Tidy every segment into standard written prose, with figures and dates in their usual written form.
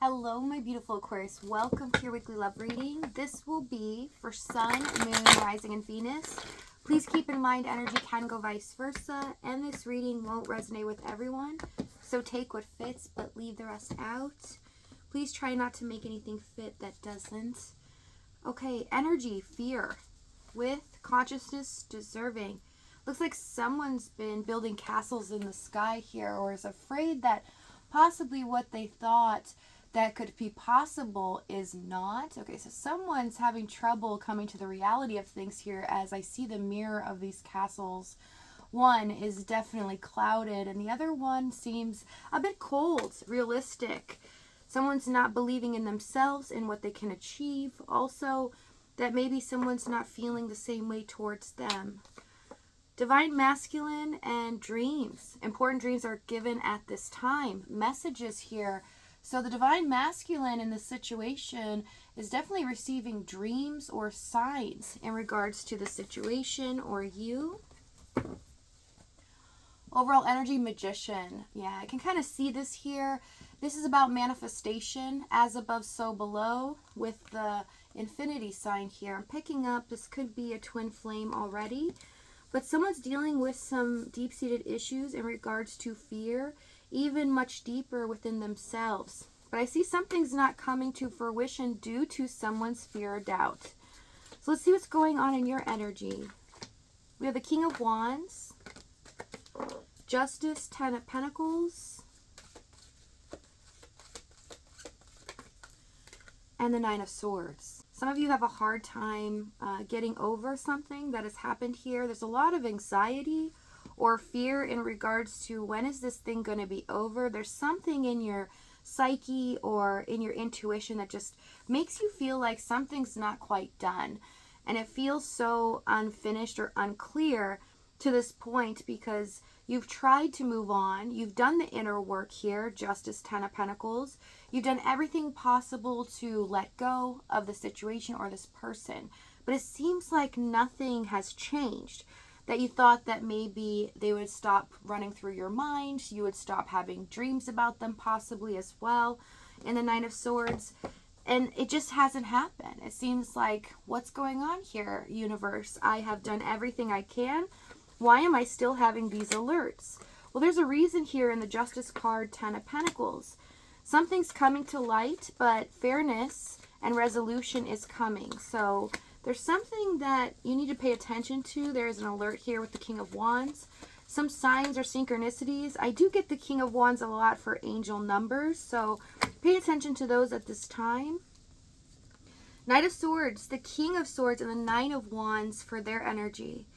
Hello, my beautiful Aquarius. Welcome to your weekly love reading. This will be for Sun, Moon, Rising, and Venus. Please keep in mind energy can go vice versa, and this reading won't resonate with everyone. So take what fits, but leave the rest out. Please try not to make anything fit that doesn't. Okay, energy, fear, with consciousness, deserving. Looks like someone's been building castles in the sky here, or is afraid that possibly what they thought that could be possible is not. Okay, so someone's having trouble coming to the reality of things here as I see the mirror of these castles. One is definitely clouded and the other one seems a bit cold, realistic. Someone's not believing in themselves and what they can achieve. Also, that maybe someone's not feeling the same way towards them. Divine masculine and dreams. Important dreams are given at this time. Messages here. So the divine masculine in this situation is definitely receiving dreams or signs in regards to the situation or you. Overall energy, magician. Yeah, I can kind of see this here. This is about manifestation, as above, so below, with the infinity sign here. I'm picking up, this could be a twin flame already, but someone's dealing with some deep-seated issues in regards to fear, even much deeper within themselves. But I see something's not coming to fruition due to someone's fear or doubt. So let's see what's going on in your energy. We have the King of Wands, Justice, Ten of Pentacles, and the Nine of Swords. Some of you have a hard time getting over something that has happened here. There's a lot of anxiety or fear in regards to when is this thing going to be over. There's something in your psyche or in your intuition that just makes you feel like something's not quite done. And it feels so unfinished or unclear to this point because you've tried to move on. You've done the inner work here, Justice, Ten of Pentacles. You've done everything possible to let go of the situation or this person. But it seems like nothing has changed. That you thought that maybe they would stop running through your mind. You would stop having dreams about them possibly as well. In the Nine of Swords. And it just hasn't happened. It seems like, what's going on here, universe? I have done everything I can. Why am I still having these alerts? Well, there's a reason here in the Justice card, Ten of Pentacles. Something's coming to light, but fairness and resolution is coming. So there's something that you need to pay attention to. There's an alert here with the King of Wands. Some signs or synchronicities. I do get the King of Wands a lot for angel numbers, so pay attention to those at this time. Knight of Swords, the King of Swords, and the Nine of Wands for their energy.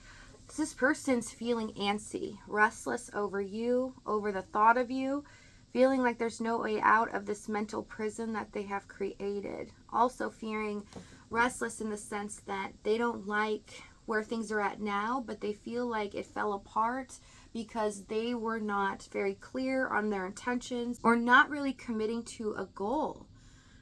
This person's feeling antsy, restless over you, over the thought of you, feeling like there's no way out of this mental prison that they have created. Also feeling restless in the sense that they don't like where things are at now, but they feel like it fell apart because they were not very clear on their intentions or not really committing to a goal.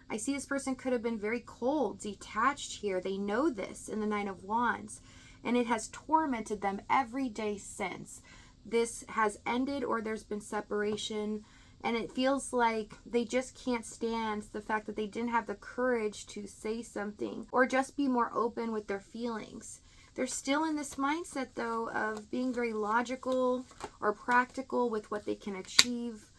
I see this person could have been very cold, detached here. They know this in the Nine of Wands, and it has tormented them every day since. This has ended or there's been separation. And it feels like they just can't stand the fact that they didn't have the courage to say something or just be more open with their feelings. They're still in this mindset, though, of being very logical or practical with what they can achieve.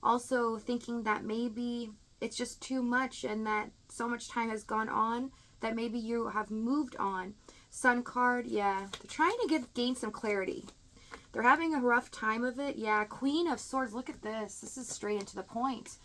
Also thinking that maybe it's just too much and that so much time has gone on that maybe you have moved on. Sun card, yeah. They're trying to gain some clarity. They're having a rough time of it. Yeah, Queen of Swords. Look at this. This is straight into the point.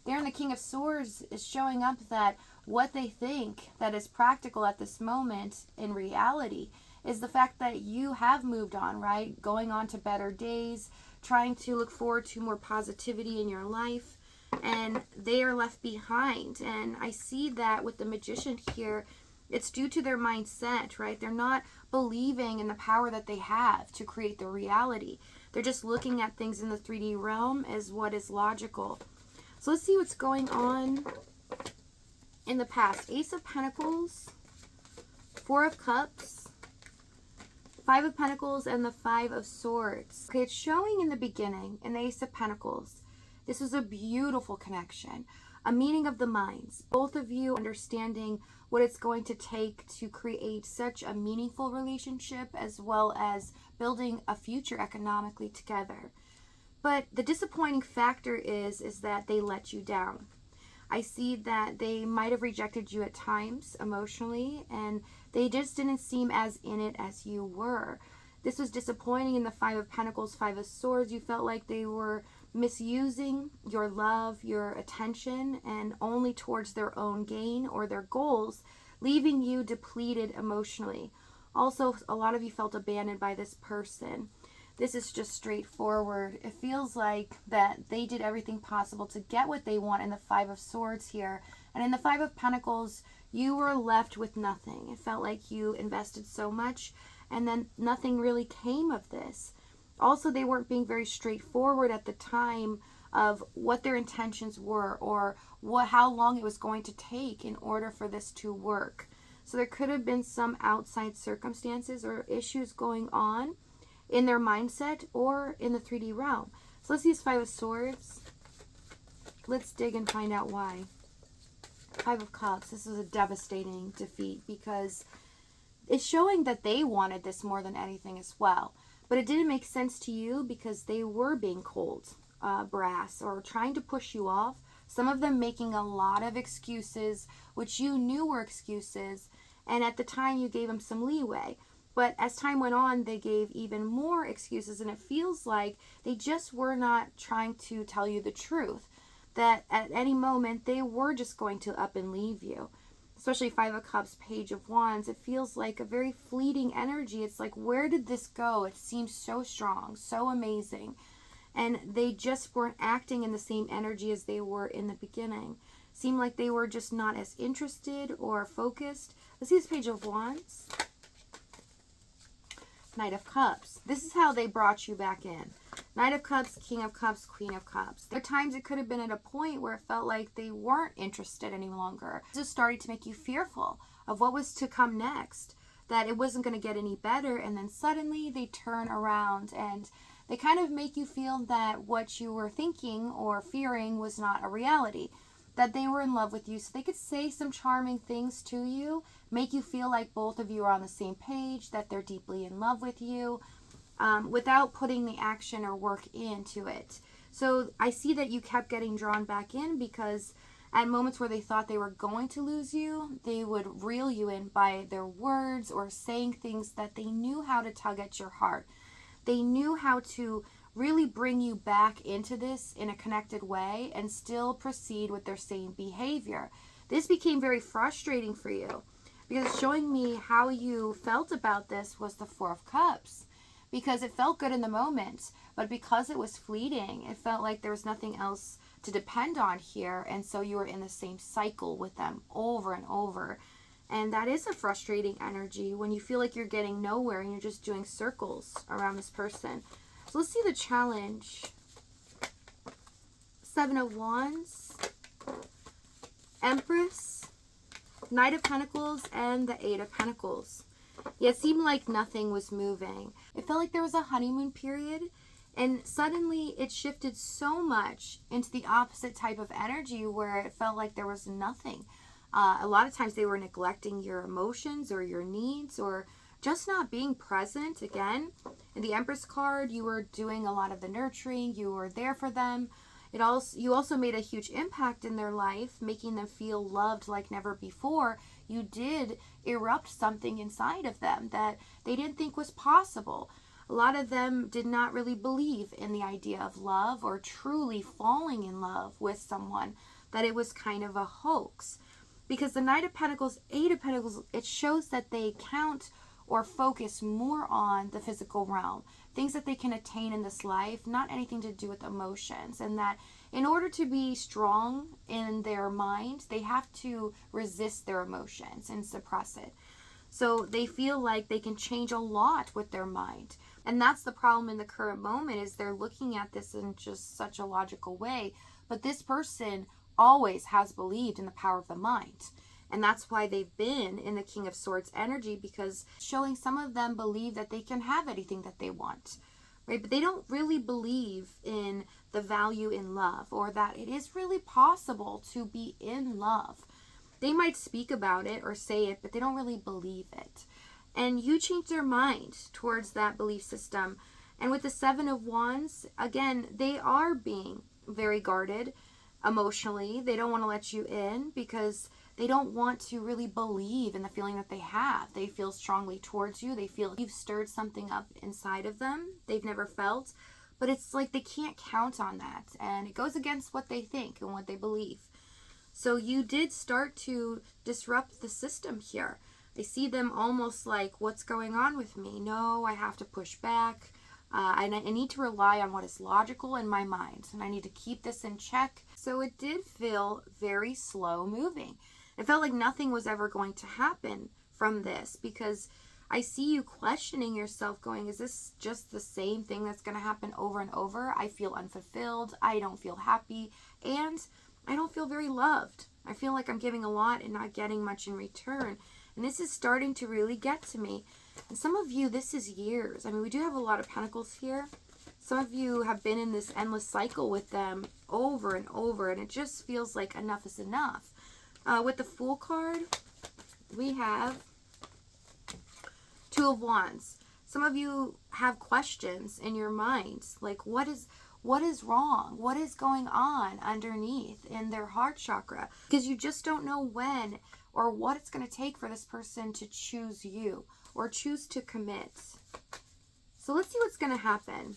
There in the King of Swords is showing up that what they think that is practical at this moment in reality is the fact that you have moved on, right? Going on to better days, trying to look forward to more positivity in your life, and they are left behind. And I see that with the Magician here. It's due to their mindset, right? They're not believing in the power that they have to create the reality. They're just looking at things in the 3D realm as what is logical. So let's see what's going on in the past. Ace of Pentacles, Four of Cups, Five of Pentacles, and the Five of Swords. Okay, it's showing in the beginning, in the Ace of Pentacles. This was a beautiful connection. a meeting of the minds. Both of you understanding what it's going to take to create such a meaningful relationship, as well as building a future economically together. But the disappointing factor is that they let you down. I see that they might have rejected you at times emotionally, and they just didn't seem as in it as you were. This was disappointing in the Five of Pentacles, Five of Swords. You felt like they were misusing your love, your attention, and only towards their own gain or their goals, leaving you depleted emotionally. Also, a lot of you felt abandoned by this person. This is just straightforward. It feels like that they did everything possible to get what they want in the Five of Swords here. And in the Five of Pentacles, you were left with nothing. It felt like you invested so much and then nothing really came of this. Also, they weren't being very straightforward at the time of what their intentions were, or how long it was going to take in order for this to work. So there could have been some outside circumstances or issues going on in their mindset or in the 3D realm. So let's use Five of Swords. Let's dig and find out why. Five of Cups. This is a devastating defeat because it's showing that they wanted this more than anything as well. But it didn't make sense to you because they were being cold, brass, or trying to push you off. Some of them making a lot of excuses, which you knew were excuses. And at the time, you gave them some leeway. But as time went on, they gave even more excuses. And it feels like they just were not trying to tell you the truth. That at any moment, they were just going to up and leave you. Especially Five of Cups, Page of Wands, it feels like a very fleeting energy. It's like, where did this go? It seems so strong, so amazing. And they just weren't acting in the same energy as they were in the beginning. Seemed like they were just not as interested or focused. Let's see this Page of Wands. Knight of Cups. This is how they brought you back in. Knight of Cups, King of Cups, Queen of Cups. There are times it could have been at a point where it felt like they weren't interested any longer. It just started to make you fearful of what was to come next, that it wasn't going to get any better, and then suddenly they turn around and they kind of make you feel that what you were thinking or fearing was not a reality, that they were in love with you, so they could say some charming things to you, make you feel like both of you are on the same page, that they're deeply in love with you, without putting the action or work into it. So I see that you kept getting drawn back in because at moments where they thought they were going to lose you, they would reel you in by their words or saying things that they knew how to tug at your heart. They knew how to really bring you back into this in a connected way and still proceed with their same behavior. This became very frustrating for you because showing me how you felt about this was the Four of Cups. Because it felt good in the moment, but because it was fleeting, it felt like there was nothing else to depend on here, and so you were in the same cycle with them over and over. And that is a frustrating energy when you feel like you're getting nowhere and you're just doing circles around this person. So let's see the challenge. Seven of Wands, Empress, Knight of Pentacles, and the Eight of Pentacles. Yeah, it seemed like nothing was moving. It felt like there was a honeymoon period, and suddenly it shifted so much into the opposite type of energy where it felt like there was nothing. A lot of times they were neglecting your emotions or your needs or just not being present. Again, in the Empress card, you were doing a lot of the nurturing. You were there for them. You also made a huge impact in their life, making them feel loved like never before. You did erupt something inside of them that they didn't think was possible. A lot of them did not really believe in the idea of love or truly falling in love with someone, that it was kind of a hoax. Because the Knight of Pentacles, Eight of Pentacles, it shows that they count or focus more on the physical realm, things that they can attain in this life, not anything to do with emotions. And that in order to be strong in their mind, they have to resist their emotions and suppress it. So they feel like they can change a lot with their mind. And that's the problem in the current moment, is they're looking at this in just such a logical way. But this person always has believed in the power of the mind. And that's why they've been in the King of Swords energy, because showing some of them believe that they can have anything that they want. right? But they don't really believe in the value in love, or that it is really possible to be in love. They might speak about it or say it, but they don't really believe it. And you change their mind towards that belief system. And with the Seven of Wands, again, they are being very guarded emotionally. They don't want to let you in because they don't want to really believe in the feeling that they have. They feel strongly towards you. They feel you've stirred something up inside of them they've never felt. But it's like they can't count on that. And it goes against what they think and what they believe. So you did start to disrupt the system here. I see them almost like, what's going on with me? No, I have to push back. And I need to rely on what is logical in my mind. And I need to keep this in check. So it did feel very slow moving. It felt like nothing was ever going to happen from this, because I see you questioning yourself going, is this just the same thing that's going to happen over and over? I feel unfulfilled. I don't feel happy. And I don't feel very loved. I feel like I'm giving a lot and not getting much in return. And this is starting to really get to me. And some of you, this is years. I mean, we do have a lot of pentacles here. Some of you have been in this endless cycle with them over and over, and it just feels like enough is enough. With the Fool card, we have Two of Wands. Some of you have questions in your minds, like what is wrong? What is going on underneath in their heart chakra? Because you just don't know when or what it's going to take for this person to choose you or choose to commit. So let's see what's going to happen.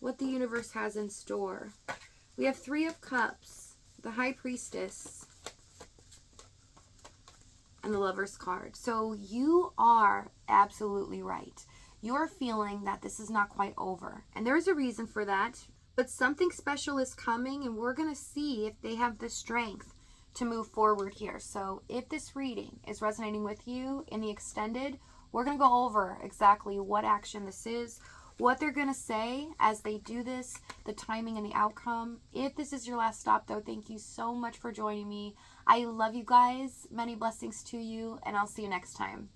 What the universe has in store. We have Three of Cups, the High Priestess, and the Lover's card. So you are absolutely right. You're feeling that this is not quite over. And there's a reason for that. But something special is coming, and we're going to see if they have the strength to move forward here. So if this reading is resonating with you in the extended, we're going to go over exactly what action this is, what they're going to say as they do this, the timing and the outcome. If this is your last stop, though, thank you so much for joining me. I love you guys. Many blessings to you, and I'll see you next time.